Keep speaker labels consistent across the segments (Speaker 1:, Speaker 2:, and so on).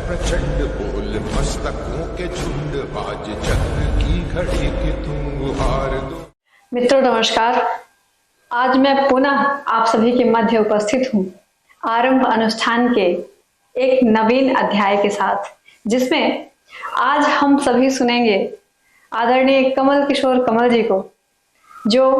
Speaker 1: प्रचंड बोल मस्तकों के झुंड, आज चक्र की घड़ी की तुम हार दो।
Speaker 2: मित्रों नमस्कार। आज मैं पुनः आप सभी के मध्य उपस्थित हूँ आरंभ अनुष्ठान के एक नवीन अध्याय के साथ, जिसमें आज हम सभी सुनेंगे आदरणीय कमल किशोर कमल जी को, जो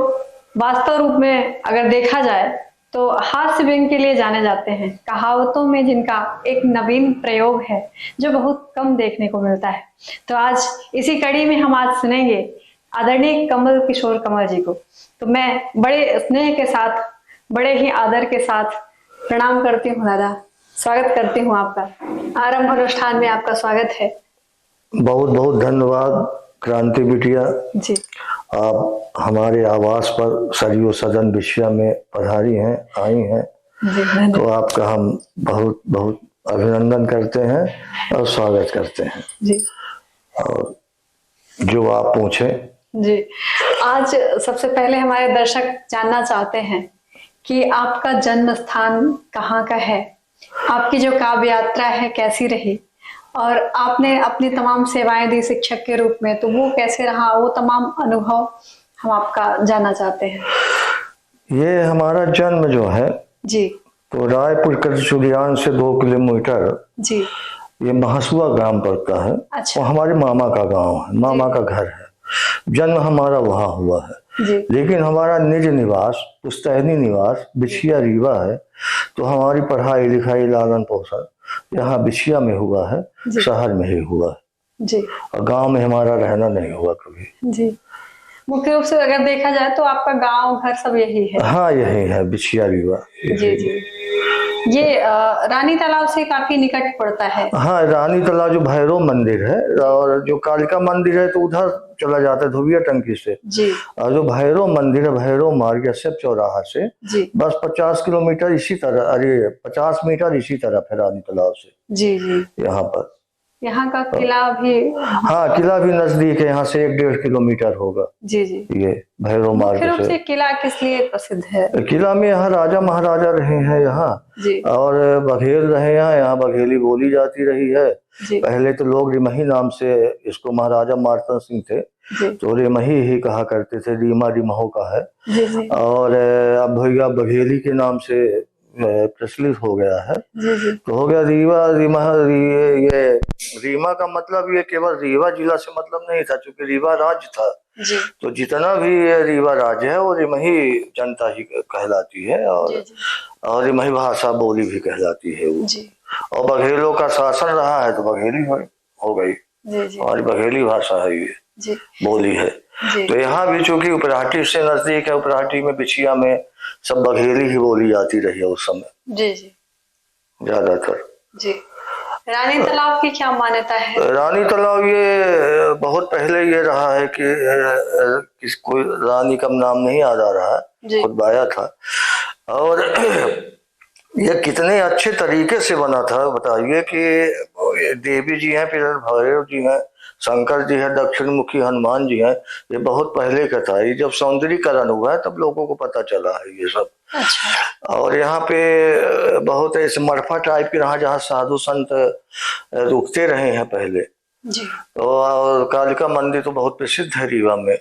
Speaker 2: वास्तव रूप में अगर देखा जाए तो हास्य व्यंग के लिए जाने जाते हैं। कहावतों में जिनका एक नवीन प्रयोग है जो बहुत कम देखने को मिलता है। तो आज इसी कड़ी में हम आज सुनेंगे आदरणीय कमल किशोर कमल जी को। तो मैं बड़े स्नेह के साथ, बड़े ही आदर के साथ प्रणाम करती हूँ दादा, स्वागत करती हूँ आपका। आरंभ अनुष्ठान में आपका स्वागत है।
Speaker 3: बहुत बहुत धन्यवाद क्रांति बिटिया
Speaker 2: जी।
Speaker 3: आप हमारे आवास पर सरयू सदन विषया में पधारी हैं, आई हैं, तो आपका हम बहुत बहुत अभिनंदन करते हैं और स्वागत करते हैं
Speaker 2: जी।
Speaker 3: और जो आप पूछें। जी,
Speaker 2: आज सबसे पहले हमारे दर्शक जानना चाहते हैं कि आपका जन्म स्थान कहाँ का है, आपकी जो काव्य यात्रा है कैसी रही, और आपने अपनी तमाम सेवाएं दी शिक्षक के रूप में, तो वो कैसे रहा, वो तमाम अनुभव हम आपका जानना चाहते हैं।
Speaker 3: ये हमारा जन्म जो है
Speaker 2: जी,
Speaker 3: तो रायपुर करचुलियान से 2 किलोमीटर जी, ये महसुआ ग्राम पड़ता है। अच्छा। वो हमारे मामा का गांव है, मामा का घर है। जन्म हमारा वहाँ हुआ है जी। लेकिन हमारा निज निवास पुस्तैनी निवास बिछिया रीवा है, तो हमारी पढ़ाई लिखाई लालन पोषण यहाँ बिछिया में हुआ है, शहर में ही हुआ है जी। और गांव में हमारा रहना नहीं हुआ कभी जी।
Speaker 2: मुख्य रूप से अगर देखा जाए तो आपका गांव घर सब यही है।
Speaker 3: हाँ, यही है बिछिया रीवा
Speaker 2: जी जी। ये रानी तालाब से काफी निकट पड़ता है। हाँ,
Speaker 3: रानी तालाब जो भैरव मंदिर है और जो कालिका मंदिर है तो उधर चला जाता है धोबिया टंकी से जी। और जो भैरव मंदिर है भैरव मार्ग या सेब चौराहा से जी। बस 50 किलोमीटर इसी तरह, अरे 50 मीटर इसी तरफ है रानी तालाब से जी जी। यहाँ पर
Speaker 2: यहाँ का किला भी,
Speaker 3: हाँ किला भी नजदीक है, यहाँ से 1-1.5 किलोमीटर होगा जी जी। ये भैरव मार्ग से।
Speaker 2: किला किस लिए प्रसिद्ध है?
Speaker 3: किला में यहाँ राजा महाराजा रहे हैं यहाँ जी। और बघेल रहे हैं, यहाँ बघेली बोली जाती रही है जी। पहले तो लोग रिमही नाम से इसको, महाराजा मार्तन सिंह थे तो रिमही ही कहा करते थे, रीमा रिमहो का है जी जी। और अब भैया बघेली के नाम से प्रचलित हो गया है जी जी। तो हो गया रीवा रीमा। ये रीमा का मतलब ये केवल रीवा जिला से मतलब नहीं था, क्योंकि रीवा राज्य था जी। तो जितना भी रीवा राज्य है वो रिमही जनता ही कहलाती है और रिमही भाषा बोली भी कहलाती है वो जी। और बघेलों का शासन रहा है तो बघेली हो गई और बघेली भाषा है ये जी। बोली है जी। तो यहाँ भी चूंकि उपराटी से नजदीक है, उपराटी में बिछिया में सब बघेली ही बोली जाती रही है उस समय जी जी ज्यादातर जी।
Speaker 2: रानी तालाब की क्या मान्यता है?
Speaker 3: रानी तालाब ये बहुत पहले ये रहा है कि कोई रानी का नाम नहीं याद आ रहा है, खुद बाया था। और ये कितने अच्छे तरीके से बना था बताइए कि देवी जी हैं, फिर भैरव जी हैं, शंकर जी है, दक्षिण मुखी हनुमान जी हैं। ये बहुत पहले का था, ये जब सौंदर्यीकरण हुआ है तब लोगों को पता चला है ये सब अच्छा। और यहाँ पे बहुत ऐसे मरफा टाइप के रहा जहाँ साधु संत रुकते रहे हैं पहले जी। तो कालिका मंदिर तो बहुत प्रसिद्ध है रीवा में,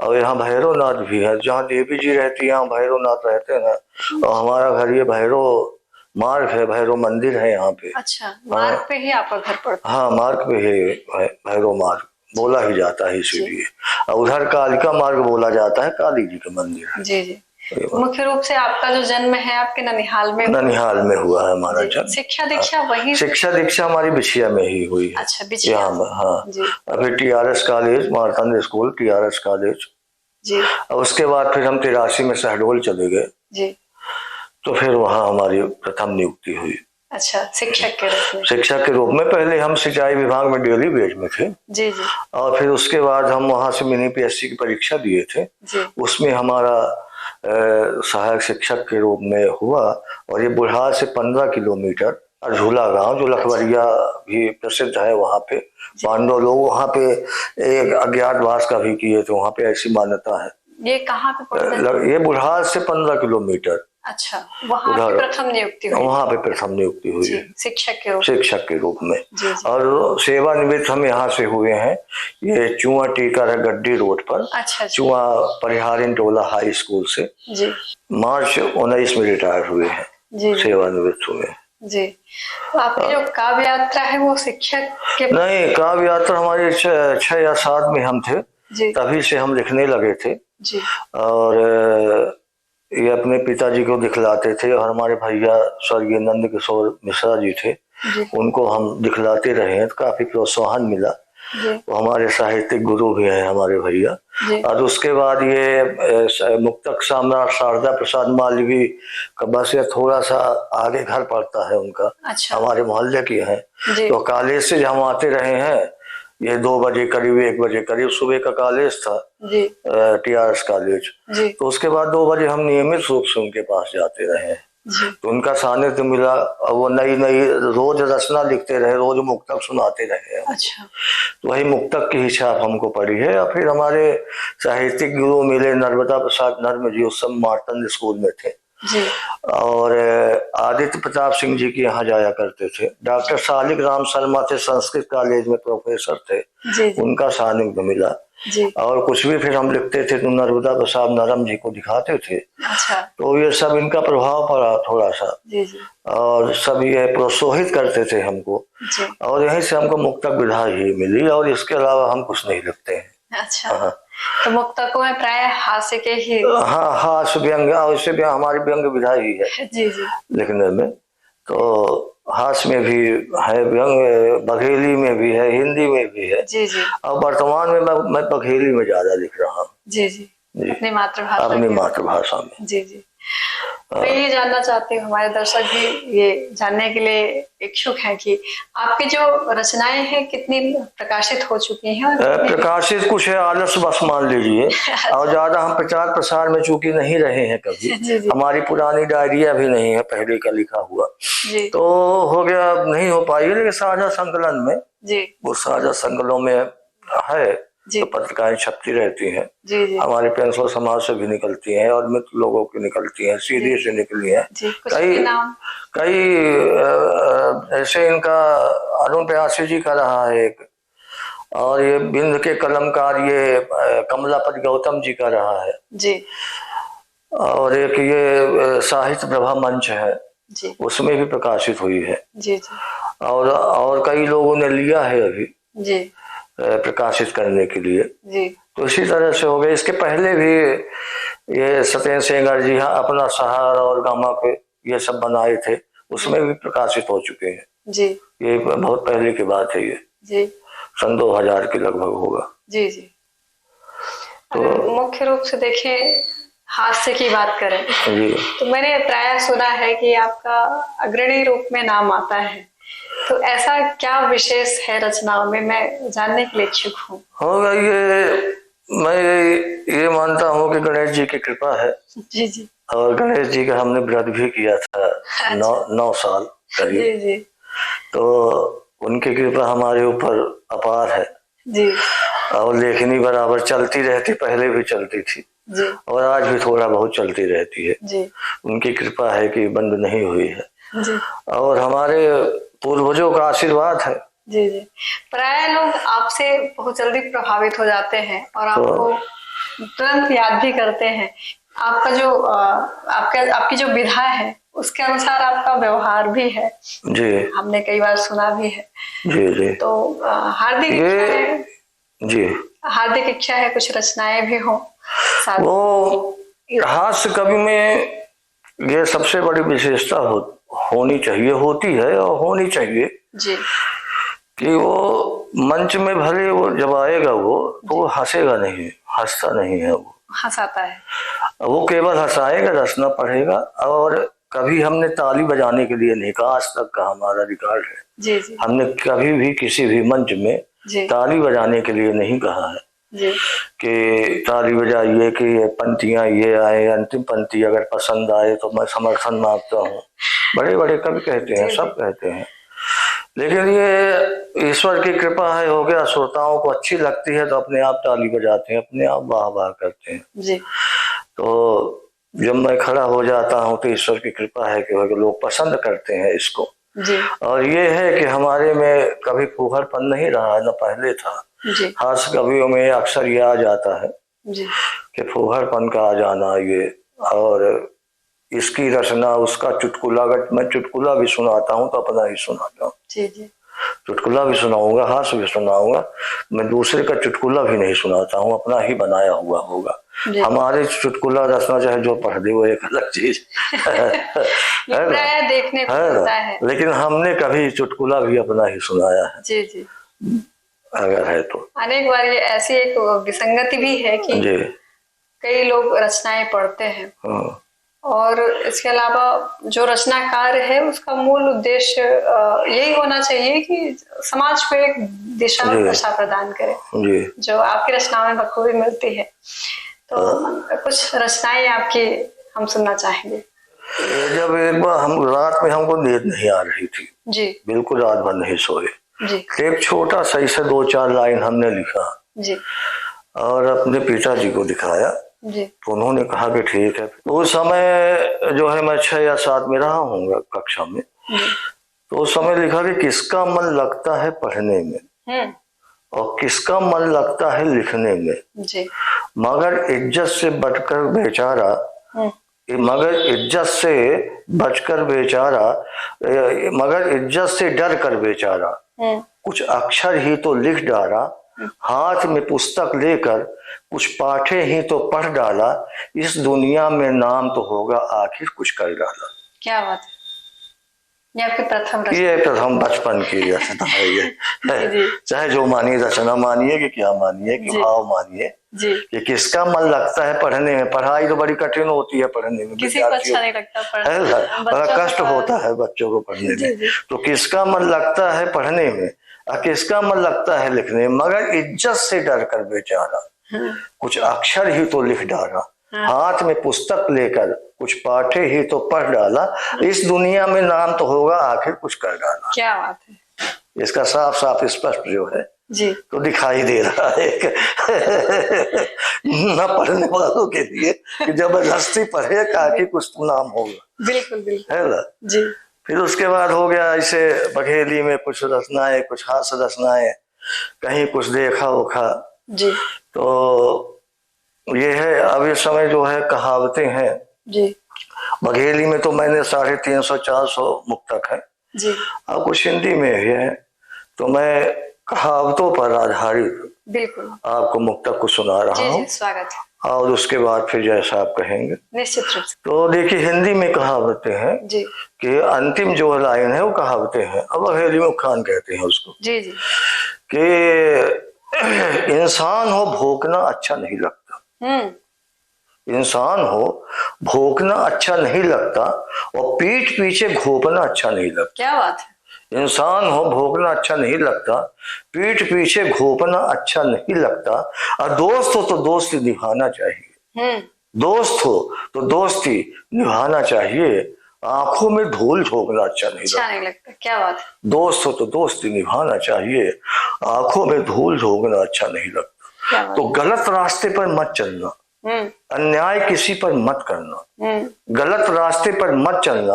Speaker 3: और यहाँ भैरवनाथ भी है, जहाँ देवी जी रहती है यहाँ भैरवनाथ रहते हैं। और हमारा घर ये भैरव मार्ग है, भैरव मंदिर है यहाँ पे।
Speaker 2: अच्छा, मार्ग पे ही आपका घर पड़ता है?
Speaker 3: हाँ, मार्ग पे है, भैरव मार्ग बोला ही जाता है इसीलिए। और उधर कालिका मार्ग बोला जाता है, काली जी का मंदिर है जी जी।
Speaker 2: मुख्य रूप से आपका जो जन्म है आपके ननिहाल में?
Speaker 3: ननिहाल में हुआ है हमारा जन्म।
Speaker 2: शिक्षा दीक्षा वही?
Speaker 3: शिक्षा दीक्षा हमारी बिछिया में ही हुई है।
Speaker 2: अच्छा, बिछिया।
Speaker 3: हाँ, फिर TRS college, Martand school, TRS college ji. और उसके बाद फिर हम 83 में शहडोल चले गए जी। तो फिर वहाँ हमारी प्रथम नियुक्ति हुई।
Speaker 2: अच्छा, शिक्षक के रूप में?
Speaker 3: शिक्षक के रूप में पहले हम सिंचाई विभाग में डेली बेज में थे
Speaker 2: जी जी।
Speaker 3: और फिर उसके बाद हम वहाँ से मिनी PSC की परीक्षा दिए थे जी। उसमें हमारा सहायक शिक्षक के रूप में हुआ। और ये बुढ़ार से 15 किलोमीटर झूला गांव, जो लखवरिया भी प्रसिद्ध है, वहाँ पे पांडव लोग वहाँ पे एक अज्ञातवास का भी किए थे, वहाँ पे ऐसी मान्यता है।
Speaker 2: ये कहाँ पे पड़ता है?
Speaker 3: ये बुढ़ार से 15 किलोमीटर
Speaker 2: अच्छा, वहाँ पे प्रथम नियुक्ति हुई?
Speaker 3: वहाँ पे प्रथम नियुक्ति हुई है
Speaker 2: शिक्षक के रूप
Speaker 3: में। और सेवानिवृत्त हम यहाँ से हुए हैं, ये चुआ टीका है गड्डी रोड पर।
Speaker 2: अच्छा,
Speaker 3: चुआ परिहारिन टोला हाई स्कूल से
Speaker 2: जी।
Speaker 3: मार्च 19 में रिटायर हुए हैं, सेवानिवृत्त हुए हैं
Speaker 2: जी। तो आपकी जो काव्य यात्रा है वो शिक्षक के?
Speaker 3: नहीं, काव्य यात्रा हमारे 6 या 7 में हम थे, तभी से हम लिखने लगे थे जी। और ये अपने पिताजी को दिखलाते थे, और हमारे भैया स्वर्गीय नंद किशोर मिश्रा जी थे, उनको हम दिखलाते रहे हैं, तो काफी प्रोत्साहन मिला। वो हमारे साहित्यिक गुरु भी हैं हमारे भैया। और उसके बाद ये मुक्तक सम्राट शारदा प्रसाद मालवीय का बस ये थोड़ा सा आगे घर पड़ता है उनका। अच्छा। हमारे मोहल्ले की है। तो कॉलेज से हम आते रहे हैं, ये 2 बजे करीब 1 बजे करीब सुबह का कॉलेज था, TRS कॉलेज। तो उसके बाद 2 बजे हम नियमित रूप से उनके पास जाते रहे हैं। तो उनका सानिध्य मिला, और वो नई नई रोज रचना लिखते रहे, रोज मुक्तक सुनाते रहे। अच्छा। तो वही मुक्तक की ही छाप हमको पड़ी है। और फिर हमारे साहित्यिक गुरु मिले नर्मदा प्रसाद नर्म जी, उस समय मार्तंड स्कूल में थे जी। और आदित्य प्रताप सिंह जी के यहाँ जाया करते थे। डॉक्टर शालिक राम शर्मा थे, संस्कृत कॉलेज में प्रोफेसर थे, उनका सानिध्य मिला जी। और कुछ भी फिर हम लिखते थे तो नर्मदा प्रसाद नरम जी को दिखाते थे। अच्छा। तो ये सब इनका प्रभाव पड़ा थोड़ा सा जी जी। और सब ये प्रोत्साहित करते थे हमको जी। और यहीं से हमको मुक्तक विधा ही मिली, और इसके अलावा हम कुछ नहीं लिखते हैं। अच्छा। हाँ।
Speaker 2: तो मुक्तकों में प्राय हास्य के ही?
Speaker 3: हाँ, हास्य व्यंग, उससे भी हमारी व्यंग विधा ही है जी जी लिखने में। तो हास्य में भी है व्यंग, बघेली में भी है, हिंदी में भी है जी जी। और वर्तमान में मैं बघेली में ज्यादा लिख रहा हूँ जी जी, अपनी मातृभाषा में जी जी। मैं ये जानना चाहती हूँ, हमारे दर्शक भी ये जानने के लिए इच्छुक हैं कि आपकी जो रचनाएं हैं कितनी प्रकाशित हो चुकी हैं? प्रकाशित कुछ है, आलस बस मान लीजिए। और ज्यादा हम प्रचार प्रसार में चूंकि नहीं रहे हैं कभी जी जी। हमारी पुरानी डायरिया भी नहीं है पहले का लिखा हुआ जी। तो हो गया, नहीं हो पाई, लेकिन साझा संकलन में जी, वो साझा संकलों में है तो पत्रिकाएं छपती रहती हैं जी जी। हमारे पेंसिल समाज से भी निकलती हैं, और मित्र लोगों की निकलती हैं, सीधी से निकली हैं कई ऐसे। इनका अरुण प्यासी जी का रहा है एक, और ये बिंद के कलमकार ये कमलापति गौतम जी का रहा है जी। और एक ये साहित्य प्रभा मंच है जी, उसमें भी प्रकाशित हुई है जी जी। और कई लोगों ने लिया है अभी जी प्रकाशित करने के लिए जी। तो इसी तरह से हो गए। इसके पहले भी ये सत्येंद्र सेंगर जी हाँ अपना सहार और गामा पे ये सब बनाए थे, उसमें भी प्रकाशित हो चुके हैं जी। ये बहुत पहले की बात है, ये जी सन 2000 के लगभग होगा जी जी। तो
Speaker 2: मुख्य रूप से देखें, हास्य की बात करें जी, तो मैंने प्राय सुना है कि आपका अग्रणी रूप में नाम आता है, तो ऐसा क्या विशेष है रचनाओं में, मैं जानने के लिए इच्छुक हूँ।
Speaker 3: होगा ये, मैं ये मानता हूँ कि गणेश जी की कृपा है
Speaker 2: जी जी।
Speaker 3: और गणेश जी का हमने व्रत भी किया था अच्छा। 9 साल करीब जी जी। तो उनकी कृपा हमारे ऊपर अपार है जी। और लेखनी बराबर चलती रहती, पहले भी चलती थी जी। और आज भी थोड़ा बहुत चलती रहती है जी। उनकी कृपा है कि बंद नहीं हुई है जी। और हमारे पूर्वजों का आशीर्वाद है
Speaker 2: जी जी। प्राय लोग आपसे बहुत जल्दी प्रभावित हो जाते हैं और आपको तुरंत याद भी करते हैं। आपका जो आपकी जो विधा है उसके अनुसार आपका व्यवहार भी है जी, हमने कई बार सुना भी है जी जी। तो हार्दिक इच्छा है जी, हार्दिक इच्छा है कुछ रचनाएं भी हो।
Speaker 3: वो हास्य कवि में ये सबसे बड़ी विशेषता होनी चाहिए, होती है और होनी चाहिए जी, कि वो मंच में भले वो जब आएगा वो तो वो हंसेगा नहीं, हंसता नहीं है, वो
Speaker 2: हंसाता है,
Speaker 3: वो केवल हंसाएगा, रचना पढ़ेगा। और कभी हमने ताली बजाने के लिए नहीं कहा, आज तक का हमारा रिकॉर्ड है
Speaker 2: जी जी।
Speaker 3: हमने कभी भी किसी भी मंच में ताली बजाने के लिए नहीं कहा है जी, कि ताली बजाइए कि ये पंक्तियां ये आए, अंतिम पंक्ति अगर पसंद आए तो मैं समर्थन मांगता हूँ। बड़े बड़े कवि कहते हैं, सब कहते हैं, लेकिन ये ईश्वर की कृपा है, हो गया, श्रोताओं को अच्छी लगती है तो अपने आप ताली बजाते हैं, अपने आप वाह वाह करते हैं जी। तो जब मैं खड़ा हो जाता हूँ तो ईश्वर की कृपा है कि लोग पसंद करते हैं इसको
Speaker 2: जी।
Speaker 3: और ये है कि हमारे में कभी फूहड़पन नहीं रहा, न पहले था। हास कवियों में अक्सर ये आ जाता है
Speaker 2: जी।
Speaker 3: कि फूहड़पन का आ जाना, ये और इसकी रचना उसका चुटकुला। अगर मैं चुटकुला भी सुनाता हूँ तो अपना ही सुनाता हूँ।
Speaker 2: जी जी।
Speaker 3: चुटकुला भी सुनाऊंगा, हास्य भी सुनाऊंगा, मैं दूसरे का चुटकुला भी नहीं सुनाता हूँ, अपना ही बनाया हुआ होगा। हमारे चुटकुला रचना चाहे जो पढ़ दे वो एक अलग चीज है,
Speaker 2: देखने को मिलता है।
Speaker 3: लेकिन हमने कभी चुटकुला भी अपना ही सुनाया है।
Speaker 2: जी जी।
Speaker 3: अगर है तो
Speaker 2: अनेक बार ये ऐसी एक विसंगति भी है कि कई लोग रचनाएं पढ़ते हैं और इसके अलावा जो रचनाकार है उसका मूल उद्देश्य यही होना चाहिए कि समाज को एक दिशा और दशा प्रदान करे, जो आपकी रचनाओं में बखूबी मिलती है। तो कुछ रचनाएं आपकी हम सुनना चाहेंगे।
Speaker 3: जब एक बार हम रात में, हमको नींद नहीं आ रही थी
Speaker 2: जी,
Speaker 3: बिल्कुल रात भर नहीं सोए
Speaker 2: जी।
Speaker 3: एक छोटा सही से 2-4 लाइन हमने लिखा
Speaker 2: जी
Speaker 3: और अपने पिताजी को दिखाया
Speaker 2: जी।
Speaker 3: तो उन्होंने कहा कि ठीक है। तो उस समय जो है मैं 6 या 7 में रहा हूँ कक्षा में, तो उस समय लिखा कि किसका मन लगता है पढ़ने में और किसका मन लगता है लिखने में,
Speaker 2: जी।
Speaker 3: मगर इज्जत से बचकर बेचारा, मगर इज्जत से बचकर बेचारा, मगर इज्जत से डर कर बेचारा कुछ अक्षर ही तो लिख डाला, हाथ में पुस्तक लेकर कुछ पाठे ही तो पढ़ डाला, इस दुनिया में नाम तो होगा आखिर कुछ कर डाला।
Speaker 2: क्या बात है, ये आपकी प्रथम रचना?
Speaker 3: ये प्रथम बचपन की रचना है ये चाहे जो मानिए, रचना मानिए कि क्या मानिए, कि भाव मानिए कि किसका मन लगता है पढ़ने में। पढ़ाई तो बड़ी कठिन होती है पढ़ने में,
Speaker 2: किसी को अच्छा नहीं लगता पढ़ने,
Speaker 3: बड़ा कष्ट होता है बच्चों को पढ़ने में। तो किसका मन लगता है पढ़ने में और किसका मन लगता है लिखने में, मगर इज्जत से डर कर बेचारा कुछ अक्षर ही तो लिख डाला, हाथ में पुस्तक लेकर कुछ पाठे ही तो पढ़ डाला, इस दुनिया में नाम तो होगा आखिर कुछ कर डाला।
Speaker 2: क्या बात है,
Speaker 3: इसका साफ साफ स्पष्ट जो है
Speaker 2: जी
Speaker 3: तो दिखाई दे रहा है न पढ़ने वालों के लिए कि जबरदस्ती पढ़े ताकि कुछ तो नाम होगा।
Speaker 2: बिल्कुल बिल्कुल
Speaker 3: है ना
Speaker 2: जी।
Speaker 3: फिर उसके बाद हो गया ऐसे बघेली में कुछ रचनाएं, कुछ हास्य रचनाएं, कहीं कुछ देखा उखा
Speaker 2: जी।
Speaker 3: तो ये है। अब इस समय जो है कहावतें हैं
Speaker 2: जी।
Speaker 3: बघेली में तो मैंने 350-400 मुक्तक है
Speaker 2: जी।
Speaker 3: अब कुछ हिंदी में भी है, तो मैं कहावतों पर आधारित
Speaker 2: बिल्कुल
Speaker 3: आपको मुक्तक को सुना रहा हूँ।
Speaker 2: स्वागत है।
Speaker 3: और उसके बाद फिर जैसा आप कहेंगे
Speaker 2: निश्चित रूप से। तो
Speaker 3: देखिए हिंदी में कहावतें हैं
Speaker 2: जी
Speaker 3: कि अंतिम जो लाइन है वो कहावतें हैं। अब बघेली में खान कहते हैं उसको
Speaker 2: जी जी
Speaker 3: कि इंसान हो भोंकना अच्छा नहीं लगता, इंसान हो भोंकना अच्छा नहीं लगता और पीठ पीछे घोंपना अच्छा नहीं लगता।
Speaker 2: क्या बात है,
Speaker 3: इंसान हो भोंकना अच्छा नहीं लगता, पीठ पीछे घोंपना अच्छा नहीं लगता, और दोस्त हो तो दोस्ती निभाना चाहिए, दोस्त हो तो दोस्ती निभाना चाहिए, आंखों में धूल झोंकना अच्छा नहीं लगता।
Speaker 2: क्या बात है,
Speaker 3: दोस्त हो तो दोस्ती निभाना चाहिए, आंखों में धूल झोंकना अच्छा नहीं लगता। तो गलत रास्ते पर मत चलना, अन्याय किसी पर मत करना, गलत रास्ते पर मत चलना,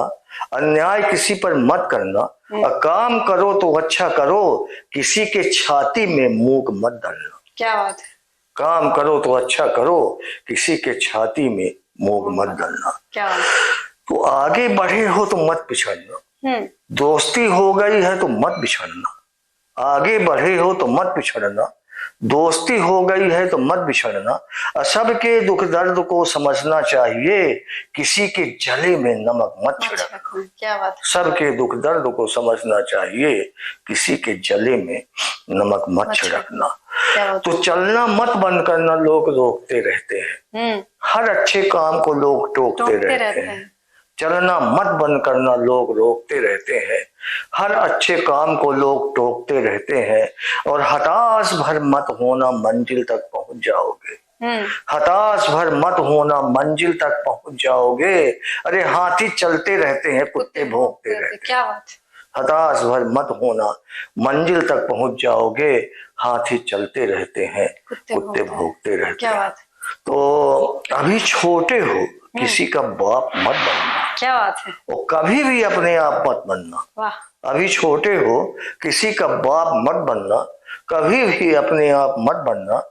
Speaker 3: अन्याय किसी पर मत करना, और काम करो तो अच्छा करो, किसी के छाती में मूक मत डालना।
Speaker 2: क्या बात है,
Speaker 3: काम करो तो अच्छा करो, किसी के छाती में मूक मत डालना।
Speaker 2: क्या बात,
Speaker 3: तो आगे बढ़े हो तो मत पिछड़ना, दोस्ती हो गई है तो मत बिछड़ना, आगे बढ़े हो तो मत पिछड़ना, दोस्ती हो गई है तो मत बिछड़ना, सबके दुख दर्द को समझना चाहिए, किसी के जले में नमक मत छिड़कना।
Speaker 2: क्या बात,
Speaker 3: सबके दुख दर्द को समझना चाहिए, किसी के जले में नमक मत छिड़कना। तो चलना मत बंद करना, लोग रोकते रहते हैं, हर अच्छे काम को लोग टोकते रहते हैं। चलना मत बंद करना, लोग रोकते रहते हैं, हर अच्छे काम को लोग टोकते रहते हैं, और हताश भर मत होना, मंजिल तक पहुंच जाओगे, हताश भर मत होना, मंजिल तक पहुंच जाओगे, अरे हाथी चलते रहते हैं कुत्ते भौंकते रहते हैं।
Speaker 2: क्या बात,
Speaker 3: हताश भर मत होना, मंजिल तक पहुंच जाओगे, हाथी चलते रहते हैं कुत्ते भौंकते रहते हैं। तो अभी छोटे हो, किसी का बाप मत बनना।
Speaker 2: क्या बात है।
Speaker 3: और कभी भी अपने आप मत बनना।
Speaker 2: वाह।
Speaker 3: अभी छोटे हो, किसी का बाप मत बनना, कभी भी अपने आप मत बनना।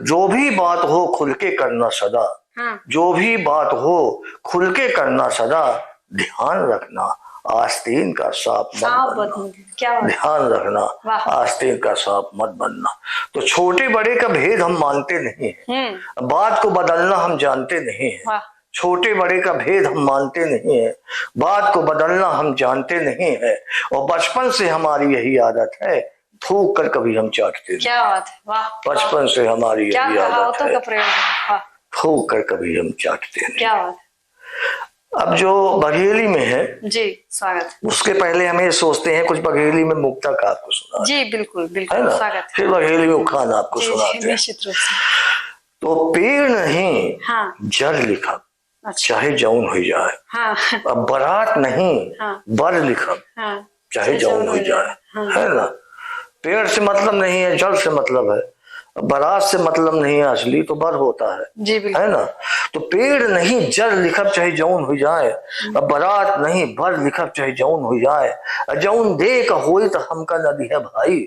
Speaker 3: जो भी बात हो खुल के करना सदा।
Speaker 2: हाँ।
Speaker 3: जो भी बात हो खुल के करना सदा, ध्यान रखना आस्तीन का सांप मत बनना।
Speaker 2: क्या बात।
Speaker 3: ध्यान रखना आस्तीन का सांप मत बनना। तो छोटे बड़े का भेद हम मानते नहीं हैं, बात को बदलना हम जानते नहीं हैं। छोटे बड़े का भेद हम मानते नहीं है, बात को बदलना हम जानते नहीं है। और बचपन से हमारी यही आदत है, थूक कर कभी हम चाटते नहीं।
Speaker 2: क्या बात है। वाह।
Speaker 3: बचपन से हमारी यही आदत है, थूक कर कभी हम चाटते नहीं।
Speaker 2: क्या बात।
Speaker 3: अब जो बघेली में है
Speaker 2: जी, स्वागत।
Speaker 3: उसके पहले हमें सोचते हैं कुछ बघेली में मुक्तक आपको सुना।
Speaker 2: जी बिल्कुल बिल्कुल, स्वागत।
Speaker 3: फिर बघेली में उखान आपको सुनाते हैं।
Speaker 2: निश्चित रूप से।
Speaker 3: तो पेड़ नहीं,
Speaker 2: हाँ।
Speaker 3: जड़ लिखा, चाहे जौन हो जाए।
Speaker 2: हाँ।
Speaker 3: अब बारात नहीं,
Speaker 2: हाँ।
Speaker 3: बर लिखा,
Speaker 2: हाँ।
Speaker 3: चाहे जौन हो जाए।
Speaker 2: हाँ।
Speaker 3: है ना। पेड़ से मतलब नहीं है, जड़ से मतलब है। बारात से मतलब नहीं है, असली तो बर होता है।
Speaker 2: जी
Speaker 3: है ना। तो पेड़ नहीं, जड़ लिखब चाहे जौन हो जाए। अब बारात नहीं, बर लिखब चाहे जौन हो जाए। जौन देख होई तो हमका नदी है भाई।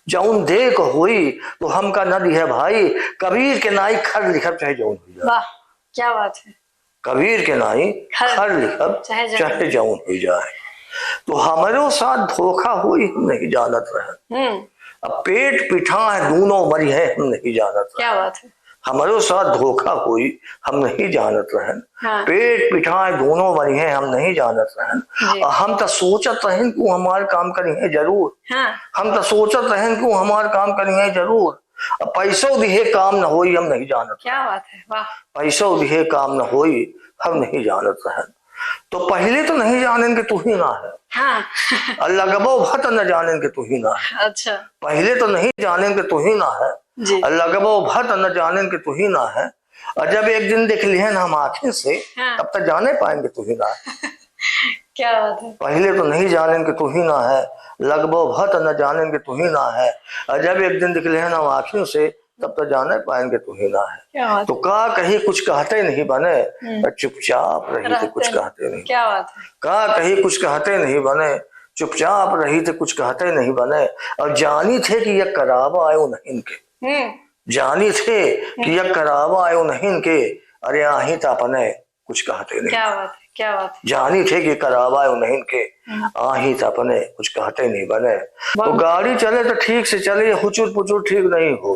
Speaker 3: जौन देख होई तो हमका नदी है भाई। कबीर के नाई खर लिखब चाहे जौन हो जाए।
Speaker 2: वाह, क्या बात है।
Speaker 3: कबीर के नाई खर लिखब चाहे जौन हो जाए। तो हमारे साथ धोखा हुई हम नहीं जानत रहे। अब पेट पिठा है दोनों मरी है हम नहीं जानत रहे।
Speaker 2: क्या बात है।
Speaker 3: हमारे साथ धोखा हुई हम नहीं जानत रहन।
Speaker 2: हाँ।
Speaker 3: पेट पिठा है दोनों मरी है हम नहीं जानत रहन। हम तो सोचत रहन कि हमार काम करेंगे जरूर। हाँ। हम तो सोचत रहन कि हमार काम करेंगे जरूर। अब पैसों दिए काम न होई हम नहीं जानत।
Speaker 2: क्या बात है। वाह।
Speaker 3: पैसों दिए काम न होई हम नहीं जानत रहन। तो पहले तो नहीं जानें कि तू ही ना है।
Speaker 2: हाँ।
Speaker 3: अल्लाह गबो भत न जानें कि तू ही ना है।
Speaker 2: अच्छा।
Speaker 3: पहले तो नहीं जानें कि तू ही ना है। अल्लाह गबो भत न जानें कि तू ही ना है। और जब एक दिन देख लिए हम आंखें से,
Speaker 2: हाँ।
Speaker 3: तब तक जाने पाएंगे तू ही ना है।
Speaker 2: क्या बात है।
Speaker 3: पहले तो नहीं जानें कि तू ही ना है, लगभग भत न जानें कि तू ही ना है। और जब एक दिन दिख लिए हम आंखें से, तब तो जाने पाएंगे तू ही ना है। तो का कहीं कुछ कहते नहीं बने, चुपचाप रही थे कुछ कहते नहीं।
Speaker 2: क्या बात है।
Speaker 3: का कहीं कुछ कहते नहीं बने, चुपचाप रही थे कुछ कहते नहीं बने। और जानी थे कि यह करावा आयो नहीं इनके। जानी थे कि यह करावा आयो नहीं इनके। अरे आही तो अपने कुछ कहते नहीं।
Speaker 2: क्या बात है। क्या बात है। जानी
Speaker 3: थे कि करावा आयो नहीं इनके, आही तो अपने कुछ कहते नहीं बने। तो गाड़ी चले तो ठीक से चले, हुचुर पुचुर ठीक नहीं हो।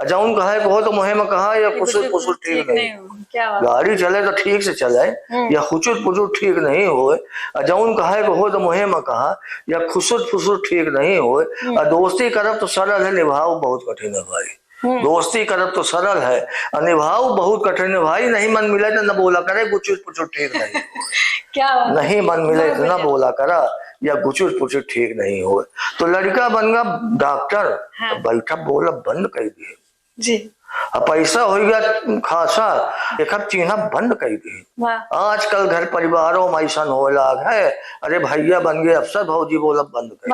Speaker 3: जौन कहे को हो तो मुहे में कहा या खुसुर पुसुर ठीक नहीं हो। गाड़ी चले तो ठीक से चले या हुचुर पुचुर ठीक नहीं हो। जौन कहे को हो तो मुहे में कहा या खुसुर पुसुर ठीक नहीं हो। दोस्ती करब तो सरल है, निभाव बहुत कठिन है भाई। दोस्ती करब तो सरल है, निभाव बहुत कठिन है भाई। नहीं मन मिले तो न बोला करे, गुचुर पुचुर ठीक नहीं।
Speaker 2: क्या
Speaker 3: नहीं मन मिले तो न बोला करा या गुचुर पुचुर ठीक नहीं हो। तो लड़का बन गया डॉक्टर। हाँ। बैठा बोला बंद कर दिए जी। अब पैसा हो गया खासा, एक चीना बंद कर दिए। आजकल घर परिवारों में ऐसा हो लाग है। अरे भैया बन गए अफसर, भौजी बोला बंद कर।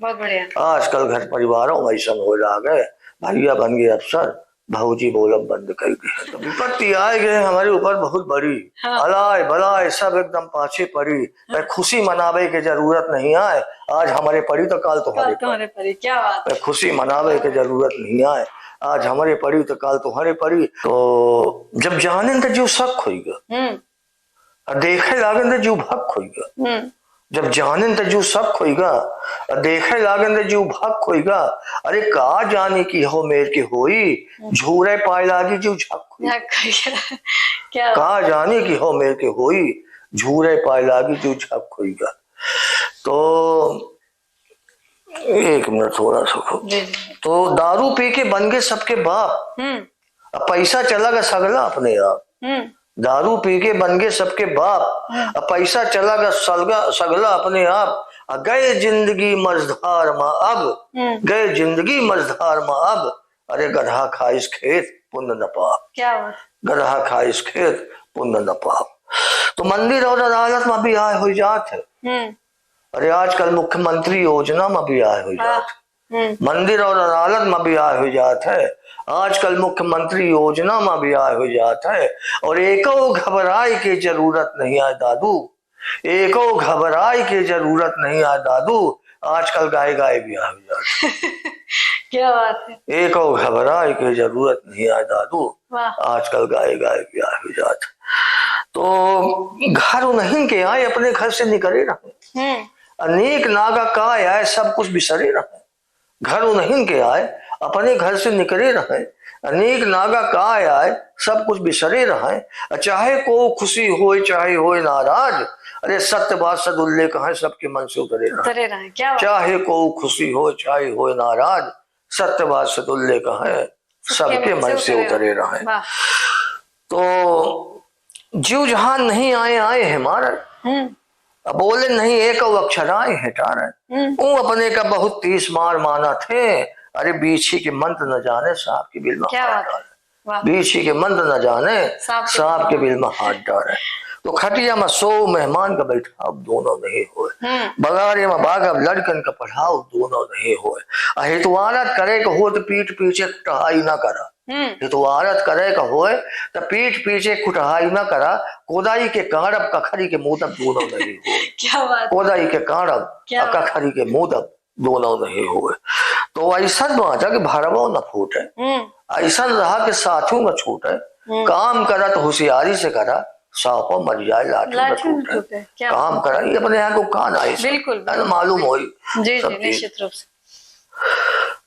Speaker 2: बहुत बढ़िया। आजकल
Speaker 3: घर परिवारों में ऐसा हो लाग है, भैया बन गए अफसर, भौजी बोलब बंद कर दिया। तो विपत्ति आए गए हमारे ऊपर बहुत बड़ी। हाँ। अलाय बलाय सब एकदम पाछे पड़ी। हाँ। खुशी मनावे की जरूरत नहीं आए, आज हमारे पड़ी तो काल तुम्हारे पड़ी। क्या बात है। खुशी मनावे की जरूरत नहीं आए, आज हमारे पड़ी तो काल तुम्हारे पड़ी। तो जब जाने तो जो शक होगा, देखे लागन तो जो भक होगा। जब जाने तो जो शक होगा, देखे लागन तो जो भक होगा। अरे का जाने की हो मेर की होई, झूरे पाए लागी जो झक क्या का जाने की हो मेर की होई, झूरे पाए लागी जो झक होगा। तो एक मिनट थोड़ा सा। तो दारू पी के बन गए सबके बाप, पैसा चला गया सगला अपने आप। दारू पी के बन गए सबके बाप, पैसा चला गया सगला अपने आप। गए जिंदगी मझधार में अब, गए जिंदगी मझधार में अब। अरे गधा खाइस खेत पुण्य न पाप। क्या गधा खाइस खेत पुण्य न पाप। तो मंदिर और अदालत में भी आए हो जात है। अरे आजकल मुख्यमंत्री योजना में भी आए हो जात, मंदिर और अदालत में भी आए हो जात है। आजकल मुख्यमंत्री योजना में भी आय हो जाता है और एको घबराए की जरूरत नहीं है दादू, एको घबराए की जरूरत नहीं है दादू, आजकल गाय गाय भी आय हो जाता है।
Speaker 2: क्या बात है।
Speaker 3: एको घबराए की जरूरत नहीं है दादू, आजकल गाय गाय भी आय हो जाता। तो घर नहीं के आए अपने घर से निकले रहे, अनेक नागा का आए सब कुछ बिसरे रहे। घर नहीं के आए अपने घर से निकले रहे, अनेक नागा का आए सब कुछ बिसरे रहे। चाहे को खुशी हो चाहे हो नाराज, अरे सत्य बात सदुल्ले कहा सबके मन से उतरे रहे। चाहे को खुशी हो चाहे हो नाराज, सत्य बात सदुल्ले कहा सबके मन से उतरे रहे। तो जीव जहां नहीं आए आए है मारा, अब बोले नहीं एक अक्षर आए है टारा। वो अपने का बहुत तीस मार माना थे, अरे बीछी के मंत्र न जाने सांप के बिल में हाथ डाले, बीछी के मंत्र न जाने सांप के बिल में हाथ डाले। तो खटिया में 100 मेहमान का बैठा अब दोनों नहीं हुए, बगारे में बागब लड़कन का पढ़ाओ दोनों नहीं हुए। हितवारत करे को हो तो पीठ पीछे टहाई ना करा, हितवारत करे का होए तो पीठ पीछे कुटहाई ना करा। कोदाई के काड़ब कखरी के मोदक दोनों नहीं हुए।
Speaker 2: क्या बात।
Speaker 3: कोदाई के काड़ब कखरी के मोदक दोनों नहीं हुए। तो ऐसा बात है कि भरवो न फूटे, ऐसा रहा कि साथियों में छूटे। काम करा तो होशियारी से करा, सांपों मर जाए लाठी में टूटे। काम करा ये अपने यहाँ को कान आई
Speaker 2: बिल्कुल
Speaker 3: मालूम हो।
Speaker 2: निश्चित रूप से।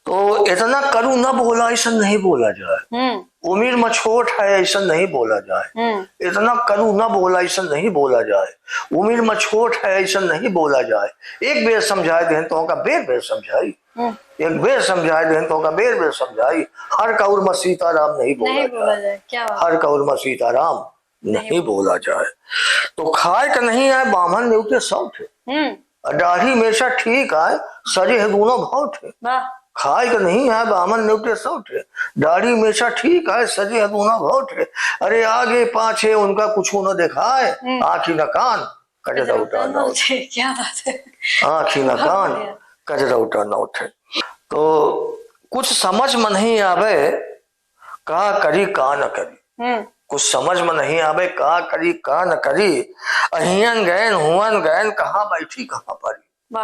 Speaker 3: तो इतना करूँ न बोला ऐसा नहीं बोला जाए, उम्र में छोट है ऐसा नहीं बोला जाए। इतना करूँ न बोला ऐसा नहीं बोला जाए, उम्र में छोट है ऐसा नहीं बोला जाए। एक बेर समझाए दें तो का बेर बेर समझाई, एक बेर समझाए दें तो का बेर बेर समझाई। हर कौर में सीताराम नहीं बोला जाए, हर कौर में सीताराम नहीं बोला जाए। तो खाए का नहीं आए बामन नेवते सब थे, दाढ़ी हमेशा ठीक आए सजे है दोनों भाव थे। खाए का नहीं है बामन नेवते सब थे, दाढ़ी हमेशा ठीक है सजे है दोनों भाव थे। अरे आगे पाछे उनका कुछ न दिखाए, आँखी न कान कजरा उठा न उठे।
Speaker 2: क्या बात है।
Speaker 3: आँखी न कान कजरा उठा न उठे। तो कुछ समझ में नहीं आवे का करी का न करी, कुछ समझ में नहीं आवे का करी का न करी। हियन गैन हुअन गैन कहाँ बैठी कहाँ परी,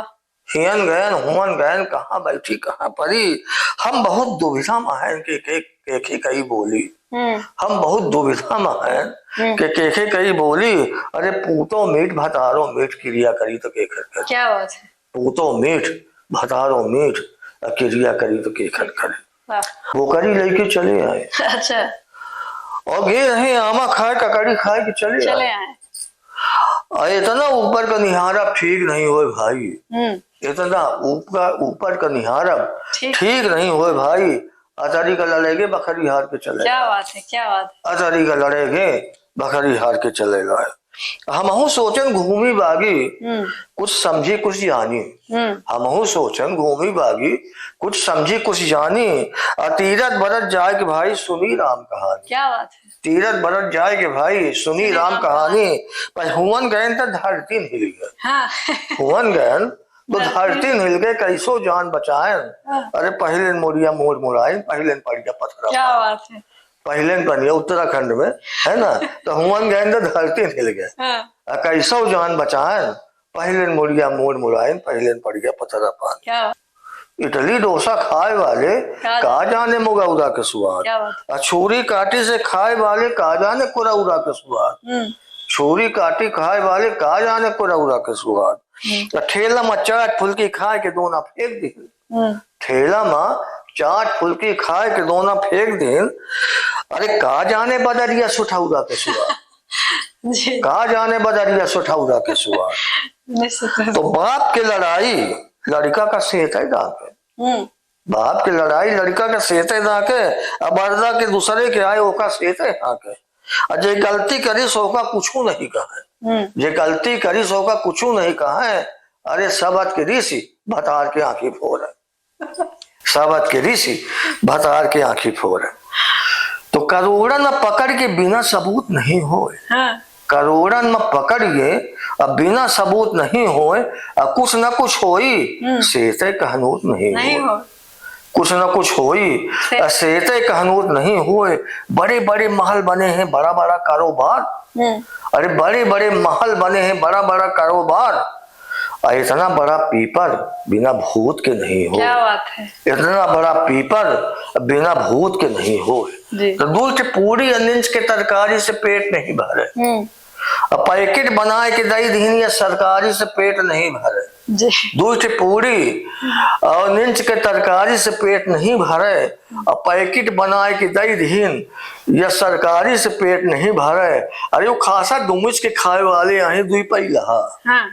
Speaker 3: हियन गैन हुअन गैन कहाँ बैठी कहाँ परी। हम बहुत दुविधा में हैं के कई बोली, हम बहुत दुविधा में हैं के कई बोली। अरे पूतो मीठ भतारो मीठ क्रिया करी तो के कर।
Speaker 2: क्या बात है।
Speaker 3: पूतो मीठ भतारो मीठ क्रिया करी तो के कर। वो करी लेके चले आए।
Speaker 2: अच्छा।
Speaker 3: और गे रहे आमा खाए ककड़ी खाए कि चले आए। इतना ऊपर का निहारब ठीक नहीं हो भाई, इतना ऊपर का निहारब ठीक नहीं हो भाई। अचारी का लड़ेगे बकरी हार के चले।
Speaker 2: क्या बात है, क्या बात है।
Speaker 3: अचारी का लड़ेगे बकरी हार के चले गए। हमहू सोचन घूमी बागी कुछ समझी कुछ जानी, हमहू सोचन घूमी बागी कुछ समझी कुछ जानी। तीरथ बरत जाए के भाई सुनी राम कहानी।
Speaker 2: क्या बात है।
Speaker 3: तीरथ बरत जाए के भाई सुनी राम कहानी। पर हुवन गए तो धरती हिल गए, हुवन गए तो धरती हिल गए कैसो जान बचाए। अरे पहले मोरिया मोड़ मुड़ाए पहले पड़िया पत्थर।
Speaker 2: क्या बात है।
Speaker 3: पहले बनिया उत्तराखंड में है ना, तो हुवन गए तो धरती हिल गए कैसो जान बचाए। पहले मोरिया मोड़ मुड़ाए पहले पड़िया पत्थर पान। इडली डोसा खाए वाले कहा जाने मुगौरा के स्वाद, छुरी काटी से खाए वाले कहा जाने कुरौरा के स्वाद, छुरी काटी खाए वाले कहा जाने कुरौरा के स्वाद। ठेला में चाट फुल्की खाए के दोना फेंक दी, ठेला में चाट फुल्की खाए के दोना फेंक दी। अरे कहा जाने बदरिया सुठौरा के स्वाद, कहा जाने बदरिया सुठौरा के स्वाद। तो बाप की लड़ाई लड़का का सेहत है दाके, बाप की लड़ाई लड़का का सेहत है दाके। अब अर्दा के दूसरे के आए ओका सेहत है हाके। और जे गलती करी सो का कुछ नहीं कहा, जे गलती करी सो का कुछ नहीं कहा है। अरे सबत के ऋषि भतार के आंखी फोड़ है, सबत के ऋषि भतार के आंखी फोड़ है। तो करोड़न पकड़ के बिना सबूत नहीं हो, करोड़न में पकड़िए अब बिना सबूत नहीं होए, कुछ न कुछ होई सेहत कहनूत नहीं हो, कुछ न कुछ हो ही। सेते कहनूत नहीं हुए, बड़े बड़े महल बने हैं, बड़ा बड़ा कारोबार। अरे बड़े बड़े महल बने हैं, बड़ा बड़ा कारोबार। इतना बड़ा पीपर बिना भूत के नहीं हो।
Speaker 2: क्या बात है।
Speaker 3: इतना बड़ा पीपर बिना भूत के नहीं हो। तो दूध से पूरी अनिंच के तरकारी से पेट नहीं भरे, पैकेट बनाए के दही दीन या सरकारी से पेट नहीं भरे। दूध से पूरी और निंच के तरकारी से पेट नहीं भरे, और पैकेट बनाए के दही दीन या सरकारी से पेट नहीं भरे। अरे वो खासा डुमुच के खाए वाले आए दुई पहिला।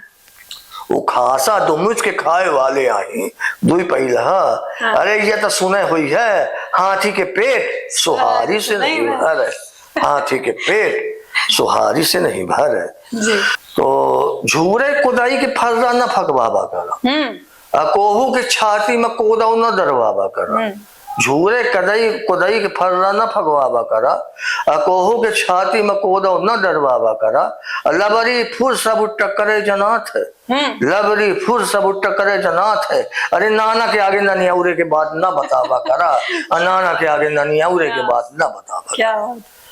Speaker 3: वो खासा डुमुच के खाए वाले आए दुई पहिला। अरे ये तो सुने हुई है, हाथी के पेट सुहारी से नहीं भरे। हाथी के पेट सुहारी से नहीं भरे। तो झूरे कुदाई के फर्रा न फकवाबा करा, कोहू के छाती में कोदाऊ न दरवाबा करा। झूरे कुदाई के फर्रा न फकवाबा करा, कोहू के छाती में कोदाऊ न दरवाबा करा। लबरी फुर सब टक्करे जनात है, लबरी फुर सब टक्करे जनात है। अरे नाना के आगे ननियाउरे के बात न बतावा करा, नाना के आगे ननियाउरे के बात न बतावा।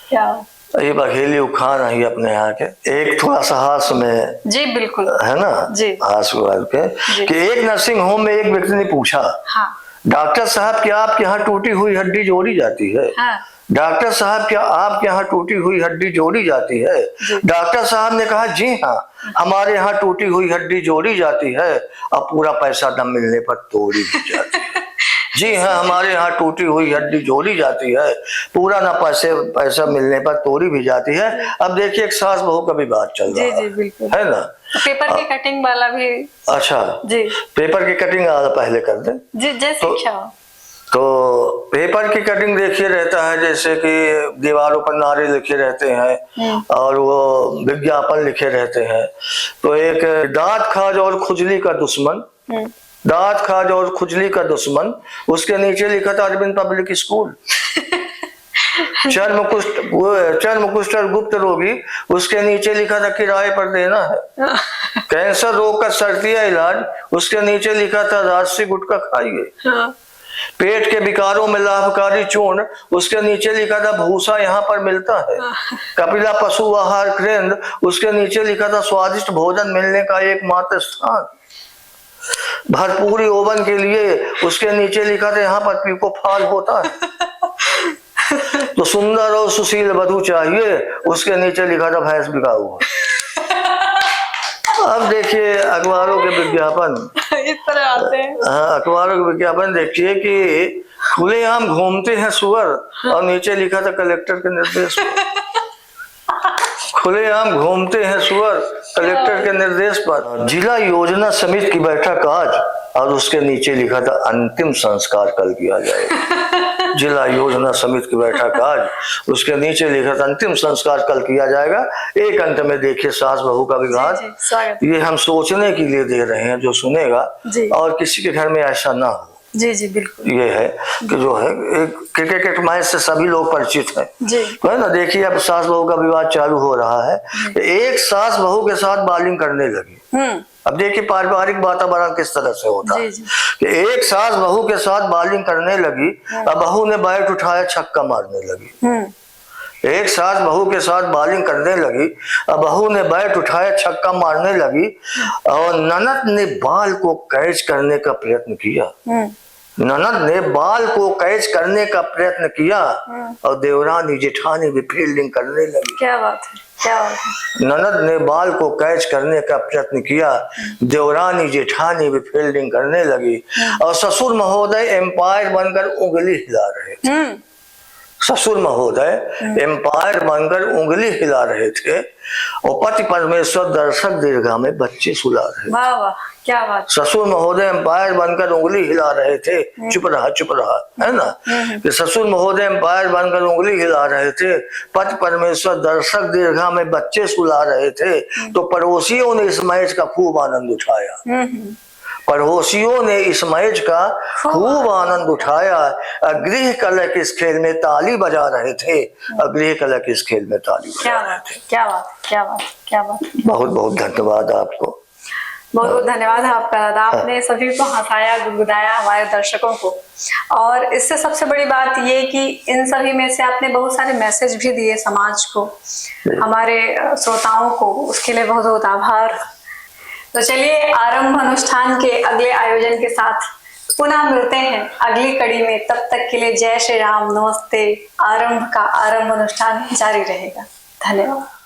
Speaker 2: क्या
Speaker 3: ये बघेली उखान है अपने यहाँ के। एक थोड़ा सा हास में
Speaker 2: जी बिल्कुल
Speaker 3: है ना जी, हास के कि एक नर्सिंग होम में एक व्यक्ति ने पूछा, डॉक्टर साहब क्या आपके यहाँ टूटी हुई हड्डी जोड़ी जाती है? डॉक्टर साहब क्या आपके यहाँ टूटी हुई हड्डी जोड़ी जाती है? डॉक्टर साहब ने कहा जी हाँ, हमारे यहाँ टूटी हुई हड्डी जोड़ी जाती है, अब पूरा पैसा न मिलने पर तोड़ी भी जाती है। जी हाँ, हमारे यहाँ टूटी हुई हड्डी जोड़ी जाती है, पूरा ना पैसा मिलने पर तोड़ी भी जाती है। अब देखिए एक सास बहू का भी बात चल रहा है, बिल्कुल है ना।
Speaker 2: पेपर की कटिंग वाला भी। अच्छा जी,
Speaker 3: पेपर की कटिंग पहले कर दे
Speaker 2: जी, जैसे
Speaker 3: तो पेपर की कटिंग देखिए रहता है जैसे कि दीवारों पर नारे लिखे रहते हैं और वो विज्ञापन लिखे रहते हैं। तो एक दांत खाज और खुजली का दुश्मन, दांत खाज और खुजली का दुश्मन, उसके नीचे लिखा था अरविंद पब्लिक स्कूल। चर्म कुष्ठ और गुप्त रोगी, उसके नीचे लिखा था किराए पर देना है। कैंसर रोग का सर्तिया इलाज, उसके नीचे लिखा था राजसी गुटखा खाइए। पेट के विकारों में लाभकारी चूर्ण, उसके नीचे लिखा था भूसा यहाँ पर मिलता है। कपिला पशु आहार केंद्र, उसके नीचे लिखा था स्वादिष्ट भोजन मिलने का एकमात्र स्थान। भरपूरी ओवन के लिए, उसके नीचे लिखा था यहाँ पर पीको फाल होता है। तो सुंदर और सुशील वधू चाहिए, उसके नीचे लिखा था भैंस बिका हुआ। अब देखिए अखबारों के विज्ञापन
Speaker 2: इस तरह आते हैं।
Speaker 3: हाँ, अखबारों के विज्ञापन देखिए कि खुलेआम घूमते हैं सुअर, और नीचे लिखा था कलेक्टर के निर्देश पर। खुलेआम घूमते हैं सुअर, कलेक्टर के निर्देश पर। जिला योजना समिति की बैठक आज, और उसके नीचे लिखा था अंतिम संस्कार कल किया जाएगा। जिला योजना समिति की बैठक आज, उसके नीचे लिखा था अंतिम संस्कार कल किया जाएगा। एक अंत में देखिए सास बहू का विवाद, ये हम सोचने के लिए दे रहे हैं जो सुनेगा, और किसी के घर में ऐसा ना हो।
Speaker 2: जी जी बिल्कुल।
Speaker 3: ये है कि जो है एक क्रिकेट मैच से सभी लोग परिचित हैं, है ना। देखिए अब सास बहू का विवाद चालू हो रहा है। एक सास बहू के साथ बॉलिंग करने लगी। अब देखिए पारिवारिक वातावरण किस तरह से होता है कि एक सास बहू के साथ बॉलिंग करने लगी, अब बहू ने बैट उठाया छक्का मारने लगी। एक सास बहू के साथ बॉलिंग करने लगी, अब बहू ने बैट उठाया छक्का मारने लगी, और ननद ने बाल को कैच करने का प्रयत्न किया। ननद ने बाल को कैच करने का प्रयत्न किया, और देवरानी जेठानी भी फील्डिंग करने लगी।
Speaker 2: क्या बात है, क्या बात है।
Speaker 3: ननद ने बाल को कैच करने का प्रयत्न किया, देवरानी जेठानी भी फील्डिंग करने लगी, और ससुर महोदय एम्पायर बनकर उंगली हिला रहे थे। ससुर महोदय एम्पायर बनकर उंगली हिला रहे थे, और पति परमेश्वर दर्शक दीर्घा में बच्चे सुला रहे।
Speaker 2: वाह वाह, क्या बात।
Speaker 3: ससुर महोदय एम्पायर बनकर उंगली हिला रहे थे, चुप रहा, है ना। कि ससुर महोदय एम्पायर बनकर उंगली हिला रहे थे, पति परमेश्वर दर्शक दीर्घा में बच्चे सुला रहे थे। तो पड़ोसियों ने इस मैच का खूब आनंद उठाया। पड़ोसियों ने इस मैच का खूब आनंद उठाया। गृह कलह इस खेल में ताली बजा रहे थे, गृह कलह इस खेल में ताली बजा रहे थे।
Speaker 2: क्या बात, क्या बात, क्या बात।
Speaker 3: बहुत बहुत धन्यवाद आपको।
Speaker 2: बहुत बहुत धन्यवाद है आपका दादा, आपने सभी को हंसाया, गुदगुदाया, हमारे दर्शकों को। और इससे सबसे बड़ी बात ये कि इन सभी में से आपने बहुत सारे मैसेज भी दिए समाज को, हमारे श्रोताओं को, उसके लिए बहुत बहुत आभार। तो चलिए आरंभ अनुष्ठान के अगले आयोजन के साथ पुनः मिलते हैं अगली कड़ी में। तब तक के लिए जय श्री राम, नमस्ते। आरंभ का आरंभ अनुष्ठान जारी रहेगा। धन्यवाद।